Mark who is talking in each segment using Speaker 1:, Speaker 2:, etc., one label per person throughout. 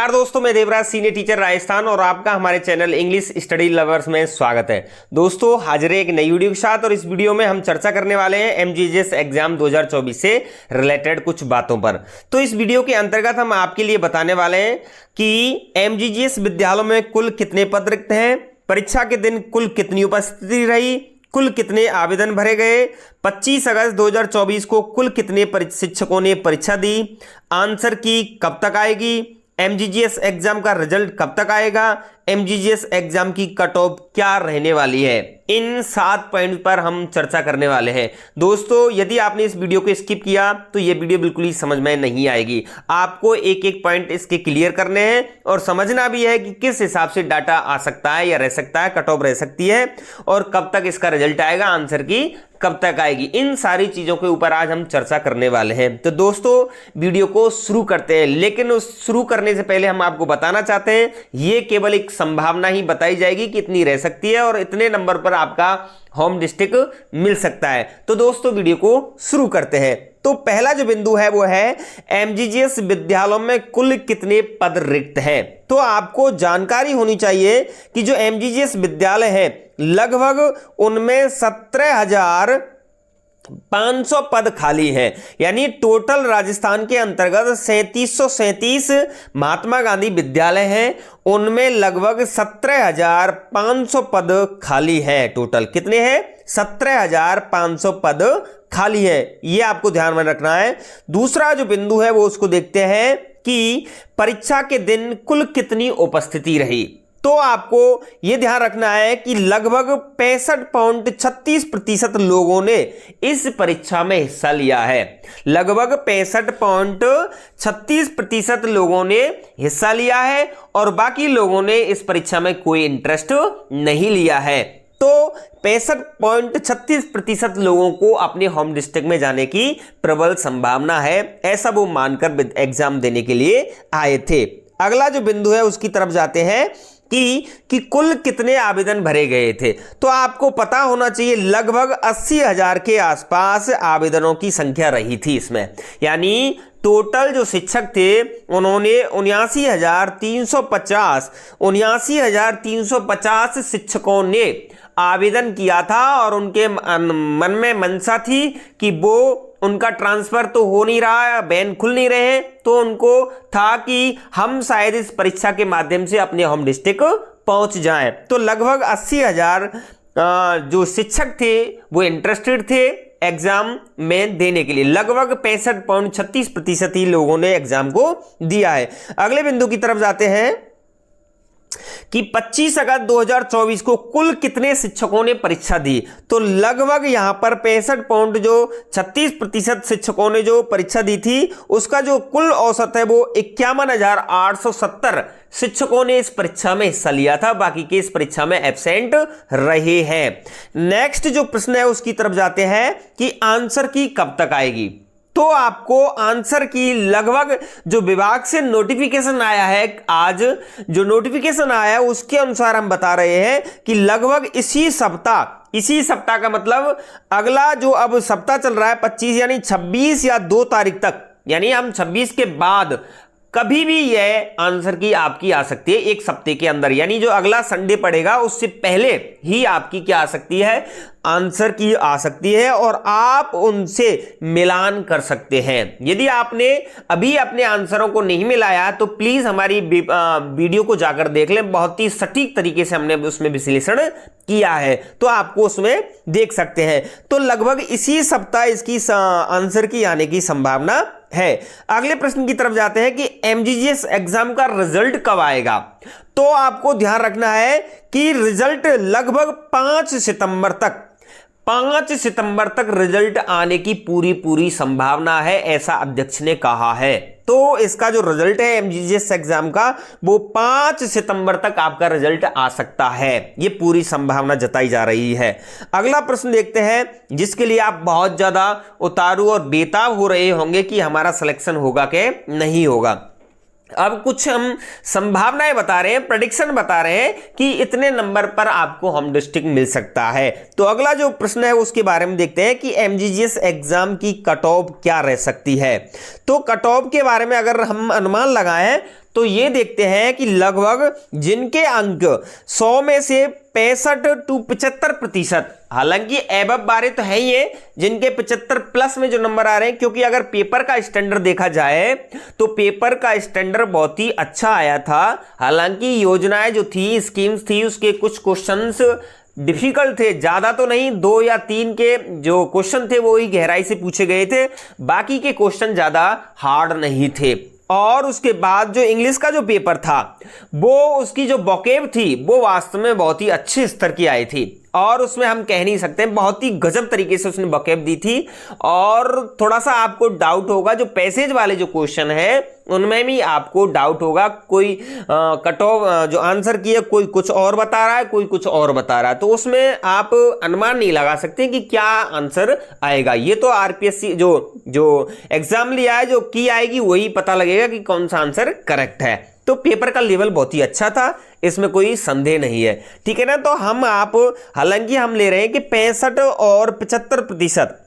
Speaker 1: नमस्कार दोस्तों, मैं देवराज सीनियर टीचर राजस्थान और आपका हमारे चैनल इंग्लिश स्टडी लवर्स में स्वागत है। दोस्तों हाजिर है एक नई वीडियो के साथ और इस वीडियो में हम चर्चा करने वाले हैं एमजीजीएस एग्जाम 2024 से रिलेटेड कुछ बातों पर। तो इस वीडियो के अंतर्गत हम आपके लिए बताने वाले हैं कि एमजीजीएस विद्यालयों में कुल कितने पद रिक्त हैं, परीक्षा के दिन कुल कितनी उपस्थिति रही, कुल कितने आवेदन भरे गए, 25 अगस्त 2024 को कुल कितने शिक्षकों ने परीक्षा दी, आंसर की कब तक आएगी, एमजीजीएस एग्जाम का रिजल्ट कब तक आएगा, एमजीजीएस एग्जाम की कट ऑफ क्या रहने वाली है, इन 7 पॉइंट पर हम चर्चा करने वाले हैं। दोस्तों यदि आपने इस वीडियो को स्किप किया तो ये वीडियो बिल्कुल ही समझ में नहीं आएगी। आपको एक एक पॉइंट इसके क्लियर करने हैं और समझना भी है कि किस हिसाब से डाटा आ सकता है या रह सकता है, कट ऑफ रह सकती है और कब तक इसका रिजल्ट आएगा, आंसर की कब तक आएगी। इन सारी चीजों के ऊपर आज हम चर्चा करने वाले हैं। तो दोस्तों वीडियो को शुरू करते हैं, लेकिन उस शुरू करने से पहले हम आपको बताना चाहते हैं ये केवल एक संभावना ही बताई जाएगी कि इतनी रह सकती है और इतने नंबर पर आपका होम डिस्ट्रिक्ट मिल सकता है। तो दोस्तों वीडियो को शुरू करते हैं। तो पहला जो बिंदु है वो है एमजीजीएस विद्यालयों में कुल कितने पद रिक्त हैं। तो आपको जानकारी होनी चाहिए कि जो एमजीजीएस विद्यालय है लगभग उनमें 17,500 पद खाली हैं, यानी टोटल राजस्थान के अंतर्गत 3737 महात्मा गांधी विद्यालय हैं, उनमें लगभग 17,500 पद खाली हैं। टोटल कितने हैं? 17,500 पद खाली है, ये आपको ध्यान में रखना है। दूसरा जो बिंदु है वो उसको देखते हैं कि परीक्षा के दिन कुल कितनी उपस्थिति रही। तो आपको यह ध्यान रखना है कि लगभग 65.36% लोगों ने इस परीक्षा में हिस्सा लिया है। लगभग 65.36% लोगों ने हिस्सा लिया है और बाकी लोगों ने इस परीक्षा में कोई इंटरेस्ट नहीं लिया है। तो 65.36% लोगों को अपने होम डिस्ट्रिक्ट में जाने की प्रबल संभावना है, ऐसा वो मानकर एग्जाम देने के लिए आए थे। अगला जो बिंदु है उसकी तरफ जाते हैं कि कुल कितने आवेदन भरे गए थे। तो आपको पता होना चाहिए लगभग 80,000 के आसपास आवेदनों की संख्या रही थी इसमें, यानी टोटल जो शिक्षक थे उन्होंने 79,350 शिक्षकों ने आवेदन किया था और उनके मन में मनसा थी कि वो उनका ट्रांसफर तो हो नहीं रहा है, बैन खुल नहीं रहे हैं, तो उनको था कि हम शायद इस परीक्षा के माध्यम से अपने होम डिस्ट्रिक्ट पहुंच जाएं। तो लगभग 80,000 जो शिक्षक थे वो इंटरेस्टेड थे एग्जाम में देने के लिए। लगभग 65.36% ही लोगों ने एग्जाम को दिया है। अगले बिंदु की तरफ जाते हैं कि 25 अगस्त 2024 को कुल कितने शिक्षकों ने परीक्षा दी। तो लगभग यहां पर 65.36% शिक्षकों ने जो परीक्षा दी थी उसका जो कुल औसत है वो 51,870 शिक्षकों ने इस परीक्षा में हिस्सा लिया था, बाकी के इस परीक्षा में एब्सेंट रहे हैं। नेक्स्ट जो प्रश्न है उसकी तरफ जाते हैं कि आंसर की कब तक आएगी। तो आपको आंसर की लगभग जो विभाग से नोटिफिकेशन आया है, आज जो नोटिफिकेशन आया है उसके अनुसार हम बता रहे हैं कि लगभग इसी सप्ताह का मतलब अगला जो अब सप्ताह चल रहा है 25 यानी 26 या 2 तारीख तक, यानी हम 26 के बाद कभी भी यह आंसर की आपकी आ सकती है एक सप्ताह के अंदर, यानी जो अगला संडे पड़ेगा उससे पहले ही आपकी क्या आ सकती है, आंसर की आ सकती है और आप उनसे मिलान कर सकते हैं। यदि आपने अभी अपने आंसरों को नहीं मिलाया तो प्लीज हमारी वीडियो को जाकर देख लें, बहुत ही सटीक तरीके से हमने उसमें विश्लेषण किया है, तो आपको उसमें देख सकते हैं। तो लगभग इसी सप्ताह इसकी आंसर की आने की संभावना है। अगले प्रश्न की तरफ जाते हैं कि एमजीजीएस एग्जाम का रिजल्ट कब आएगा। तो आपको ध्यान रखना है कि रिजल्ट लगभग 5 सितंबर तक रिजल्ट आने की पूरी संभावना है, ऐसा अध्यक्ष ने कहा है। तो इसका जो रिजल्ट है एमजीजीएस एग्जाम का वो 5 सितंबर तक आपका रिजल्ट आ सकता है, ये पूरी संभावना जताई जा रही है। अगला प्रश्न देखते हैं जिसके लिए आप बहुत ज्यादा उतारू और बेताब हो रहे होंगे कि हमारा सिलेक्शन होगा कि नहीं होगा। अब कुछ हम संभावनाएं बता रहे हैं, प्रेडिक्शन बता रहे हैं कि इतने नंबर पर आपको होम डिस्ट्रिक्ट मिल सकता है। तो अगला जो प्रश्न है उसके बारे में देखते हैं कि एमजीजीएस एग्जाम की कट ऑफ क्या रह सकती है। तो कट ऑफ के बारे में अगर हम अनुमान लगाएं तो ये देखते हैं कि लगभग जिनके अंक 100 में से 65 to 75%, हालांकि एबव 12 तो है ही है, जिनके 75 प्लस में जो नंबर आ रहे हैं, क्योंकि अगर पेपर का स्टैंडर्ड देखा जाए तो पेपर का स्टैंडर्ड बहुत ही अच्छा आया था। हालांकि योजनाएं जो थी, स्कीम्स थी, उसके कुछ क्वेश्चंस डिफिकल्ट थे, ज्यादा तो नहीं, 2 या 3 के जो क्वेश्चन थे वो ही गहराई से पूछे गए थे, बाकी के क्वेश्चन ज्यादा हार्ड नहीं थे। और उसके बाद जो इंग्लिश का जो पेपर था, वो उसकी जो वोकैब थी वो वास्तव में बहुत ही अच्छे स्तर की आई थी, और उसमें हम कह नहीं सकते, बहुत ही गजब तरीके से उसने वोकैब दी थी। और थोड़ा सा आपको डाउट होगा, जो पैसेज वाले जो क्वेश्चन है उनमें भी आपको डाउट होगा, कोई कट ऑफ जो आंसर किया कोई कुछ और बता रहा है, कोई कुछ और बता रहा है, तो उसमें आप अनुमान नहीं लगा सकते कि क्या आंसर आएगा। ये तो आरपीएससी जो एग्जाम लिया है, जो की आएगी वही पता लगेगा कि कौन सा आंसर करेक्ट है। तो पेपर का लेवल बहुत ही अच्छा था, इसमें कोई संदेह नहीं है, ठीक है ना। तो हालांकि हम ले रहे हैं कि 65 और 75%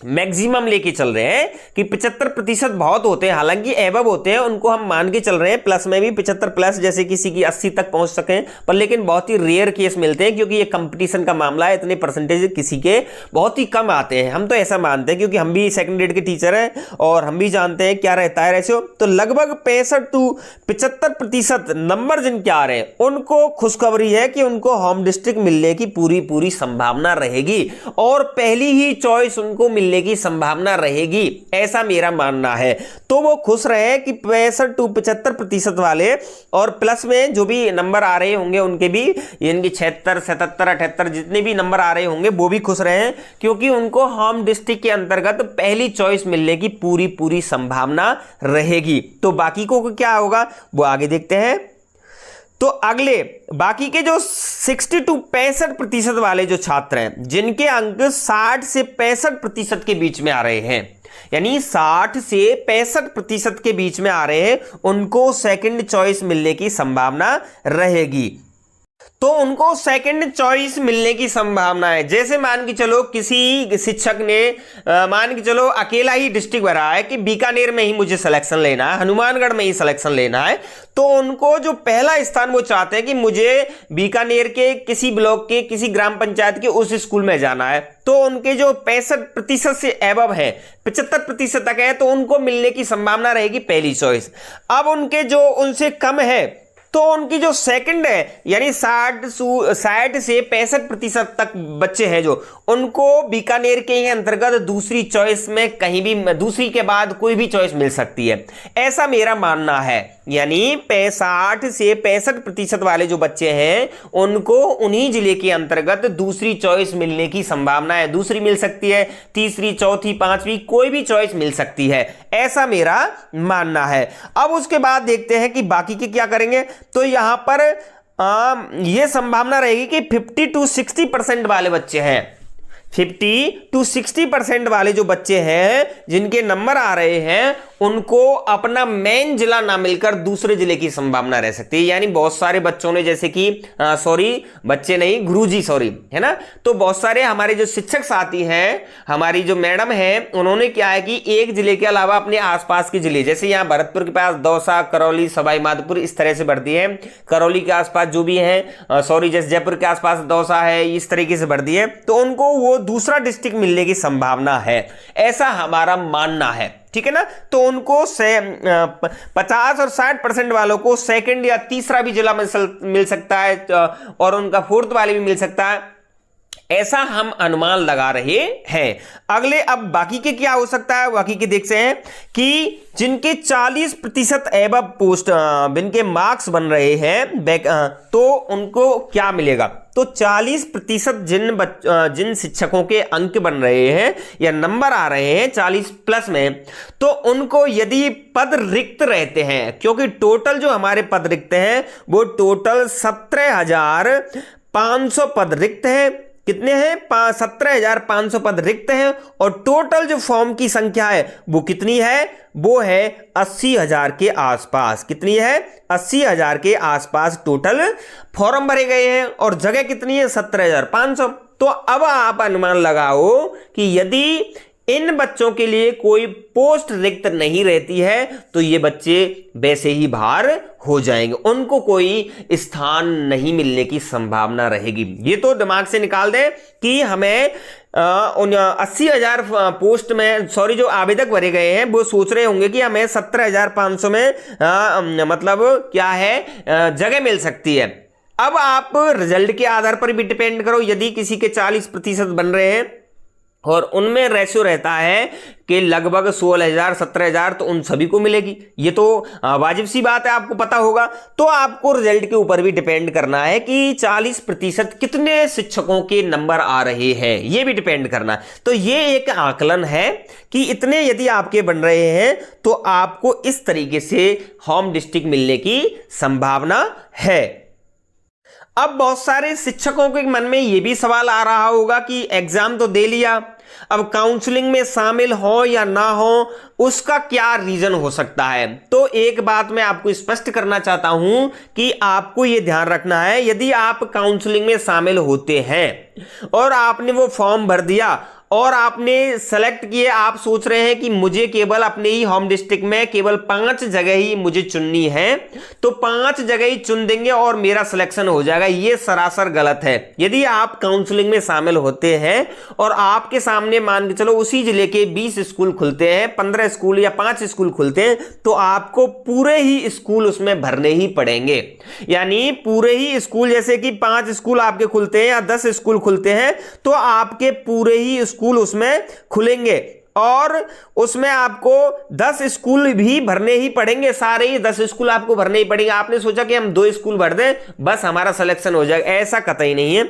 Speaker 1: मैक्सिमम लेके चल रहे हैं कि 75% बहुत होते हैं, हालांकि एबव होते हैं, उनको हम मान के चल रहे हैं, प्लस में भी 75 प्लस, जैसे किसी की 80 तक पहुंच सके, पर लेकिन बहुत ही रेयर केस मिलते हैं, क्योंकि ये कंपटीशन का मामला है, इतने परसेंटेज किसी के बहुत ही कम आते हैं। हम तो ऐसा मानते हैं, क्योंकि हम भी सेकंड ग्रेड के टीचर हैं और हम भी जानते हैं क्या रहता है रेशियो। तो लगभग 65 to 75% नंबर जिनके आ रहे हैं उनको खुशखबरी है कि उनको होम डिस्ट्रिक्ट मिलने की पूरी संभावना रहेगी, और पहली ही चॉइस उनको मिलने की संभावना रहेगी, ऐसा मेरा मानना है। तो वो खुश रहे कि 65 to 75% वाले, और प्लस में जो भी नंबर आ रहे होंगे उनके भी, इनके 76, 77, 78 जितने भी नंबर आ रहे होंगे वो भी खुश रहे, क्योंकि उनको होम डिस्ट्रिक्ट के अंतर्गत पहली चॉइस मिलने की पूरी संभावना रहेगी। तो बाकी को क्या होगा वो आगे देखते हैं। तो अगले बाकी के जो 60 to 65% वाले जो छात्र हैं, जिनके अंक 60 से 65% के बीच में आ रहे हैं, यानी 60 से 65% के बीच में आ रहे हैं, उनको सेकंड चॉइस मिलने की संभावना रहेगी। तो उनको सेकंड चॉइस मिलने की संभावना है। जैसे मान के चलो किसी शिक्षक ने मान के चलो अकेला ही डिस्ट्रिक्ट भरा है कि बीकानेर में ही मुझे सिलेक्शन लेना है, हनुमानगढ़ में ही सिलेक्शन लेना है, तो उनको जो पहला स्थान वो चाहते हैं कि मुझे बीकानेर के किसी ब्लॉक के किसी ग्राम पंचायत के उस स्कूल में जाना है, तो उनके जो 65% से एबव है, 75% तक है, तो उनको मिलने की संभावना रहेगी पहली चॉइस। अब उनके जो उनसे कम है, तो उनकी जो सेकंड है, यानी 60 से 65% तक बच्चे हैं जो, उनको बीकानेर के ही अंतर्गत दूसरी चॉइस में कहीं भी, दूसरी के बाद कोई भी चॉइस मिल सकती है, ऐसा मेरा मानना है। यानी 60 से 65% वाले जो बच्चे हैं उनको उन्हीं जिले के अंतर्गत दूसरी चॉइस मिलने की संभावना है। दूसरी मिल सकती है, तीसरी, चौथी, पांचवी, कोई भी चॉइस मिल सकती है, ऐसा मेरा मानना है। अब उसके बाद देखते हैं कि बाकी के क्या करेंगे। तो यहां पर यह संभावना रहेगी कि 50 to 60% वाले बच्चे हैं, 50 to 60% वाले जो बच्चे हैं जिनके नंबर आ रहे हैं, उनको अपना मेन जिला ना मिलकर दूसरे जिले की संभावना रह सकती है। यानी बहुत सारे बच्चों ने, जैसे कि बच्चे नहीं, गुरुजी है ना, तो बहुत सारे हमारे जो शिक्षक साथी हैं, हमारी जो मैडम है, उन्होंने क्या है कि एक जिले के अलावा अपने आसपास के जिले, जैसे यहाँ भरतपुर के पास दौसा, करौली, सवाई माधोपुर, इस तरह से बढ़ती है, करौली के आसपास जो भी है, जैसे जयपुर के आसपास दौसा है, इस तरीके से बढ़ती है, तो उनको वो दूसरा डिस्ट्रिक्ट मिलने की संभावना है, ऐसा हमारा मानना है, ठीक है ना। तो उनको 50 और 60% वालों को सेकंड या तीसरा भी जिला मिल सकता है, और उनका फोर्थ वाले भी मिल सकता है, ऐसा हम अनुमान लगा रहे हैं। अगले अब बाकी के क्या हो सकता है, बाकी के देखते हैं कि जिनके 40% एबव पोस्ट जिनके मार्क्स बन रहे हैं तो उनको क्या मिलेगा। तो 40% जिन शिक्षकों के अंक बन रहे हैं या नंबर आ रहे हैं 40 प्लस में, तो उनको यदि पद रिक्त रहते हैं, क्योंकि टोटल जो हमारे पद रिक्त हैं वो टोटल 17,500 पद रिक्त हैं। कितने हैं? 17,500 पद रिक्त हैं, और टोटल जो फॉर्म की संख्या है वो कितनी है? वो है 80,000 के आसपास। कितनी है? 80,000 के आसपास टोटल फॉर्म भरे गए हैं, और जगह कितनी है? 17,500। तो अब आप अनुमान लगाओ कि यदि इन बच्चों के लिए कोई पोस्ट रिक्त नहीं रहती है, तो ये बच्चे वैसे ही बाहर हो जाएंगे, उनको कोई स्थान नहीं मिलने की संभावना रहेगी। ये तो दिमाग से निकाल दें कि हमें 80,000 पोस्ट में जो आवेदक भरे गए हैं वो सोच रहे होंगे कि हमें 17,500 में मतलब क्या है जगह मिल सकती है। अब आप रिजल्ट के आधार पर भी डिपेंड करो, यदि किसी के 40% बन रहे हैं और उनमें रेशियो रहता है कि लगभग 16,000 17,000, तो उन सभी को मिलेगी। ये तो वाजिब सी बात है, आपको पता होगा। तो आपको रिजल्ट के ऊपर भी डिपेंड करना है कि 40% कितने शिक्षकों के नंबर आ रहे हैं, ये भी डिपेंड करना है। तो ये एक आकलन है कि इतने यदि आपके बन रहे हैं तो आपको इस तरीके से होम डिस्ट्रिक्ट मिलने की संभावना है। अब बहुत सारे शिक्षकों के मन में यह भी सवाल आ रहा होगा कि एग्जाम तो दे लिया, अब काउंसलिंग में शामिल हो या ना हो उसका क्या रीजन हो सकता है। तो एक बात मैं आपको स्पष्ट करना चाहता हूं कि आपको यह ध्यान रखना है, यदि आप काउंसलिंग में शामिल होते हैं और आपने वो फॉर्म भर दिया और आपने सेलेक्ट किए, आप सोच रहे हैं कि मुझे केवल अपने ही होम डिस्ट्रिक्ट में केवल 5 जगह ही मुझे चुननी है, तो 5 जगह ही चुन देंगे और मेरा सिलेक्शन हो जाएगा, ये सरासर गलत है। यदि आप काउंसलिंग में शामिल होते हैं और आपके सामने मान के चलो उसी जिले के 20 स्कूल खुलते हैं, 15 स्कूल या 5 स्कूल खुलते हैं, तो आपको पूरे ही स्कूल उसमें भरने ही पड़ेंगे। यानी पूरे ही स्कूल, जैसे कि 5 स्कूल आपके खुलते हैं या 10 स्कूल खुलते हैं, तो आपके पूरे ही स्कूल उसमें खुलेंगे और उसमें आपको 10 स्कूल भी भरने ही पड़ेंगे, सारे ही 10 स्कूल आपको भरने ही पड़ेंगे। आपने सोचा कि हम 2 स्कूल भर दें बस हमारा सिलेक्शन हो जाएगा, ऐसा कतई नहीं है,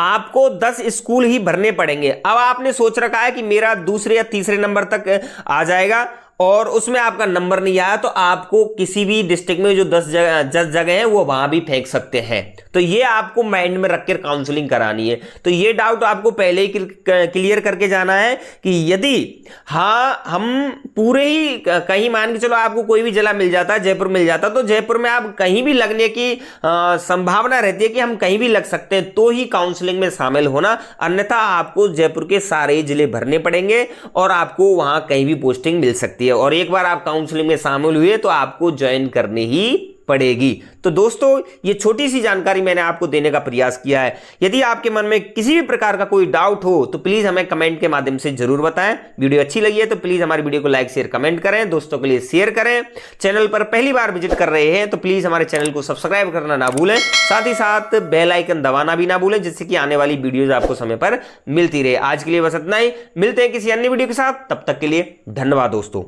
Speaker 1: आपको 10 स्कूल ही भरने पड़ेंगे। अब आपने सोच रखा है कि मेरा दूसरे या तीसरे नंबर तक आ जाएगा और उसमें आपका नंबर नहीं आया, तो आपको किसी भी डिस्ट्रिक्ट में जो 10 जगह है वो वहां भी फेंक सकते हैं। तो ये आपको माइंड में रखकर काउंसलिंग करानी है। तो ये डाउट आपको पहले ही क्लियर करके जाना है कि यदि हाँ हम पूरे ही कहीं मान के चलो आपको कोई भी जिला मिल जाता है, जयपुर मिल जाता, तो जयपुर में आप कहीं भी लगने की संभावना रहती है कि हम कहीं भी लग सकते हैं, तो ही काउंसलिंग में शामिल होना, अन्यथा आपको जयपुर के सारे जिले भरने पड़ेंगे और आपको वहां कहीं भी पोस्टिंग मिल सकती है। और एक बार आप काउंसलिंग में शामिल हुए तो आपको ज्वाइन करनी ही पड़ेगी। तो दोस्तों ये छोटी सी जानकारी मैंने आपको देने का प्रयास किया है। यदि आपके मन में किसी भी प्रकार का कोई डाउट हो तो प्लीज हमें कमेंट के माध्यम से जरूर बताएं। वीडियो अच्छी लगी है तो प्लीज हमारी वीडियो को लाइक शेयर कमेंट करें, दोस्तों के लिए शेयर करें। चैनल पर पहली बार विजिट कर रहे हैं तो प्लीज हमारे चैनल को सब्सक्राइब करना ना भूलें, साथ ही साथ बेल आइकन दबाना भी ना भूलें, जिससे कि आने वाली वीडियोज आपको समय पर मिलती रहे। आज के लिए बस इतना ही, मिलते हैं किसी अन्य वीडियो के साथ, तब तक के लिए धन्यवाद दोस्तों।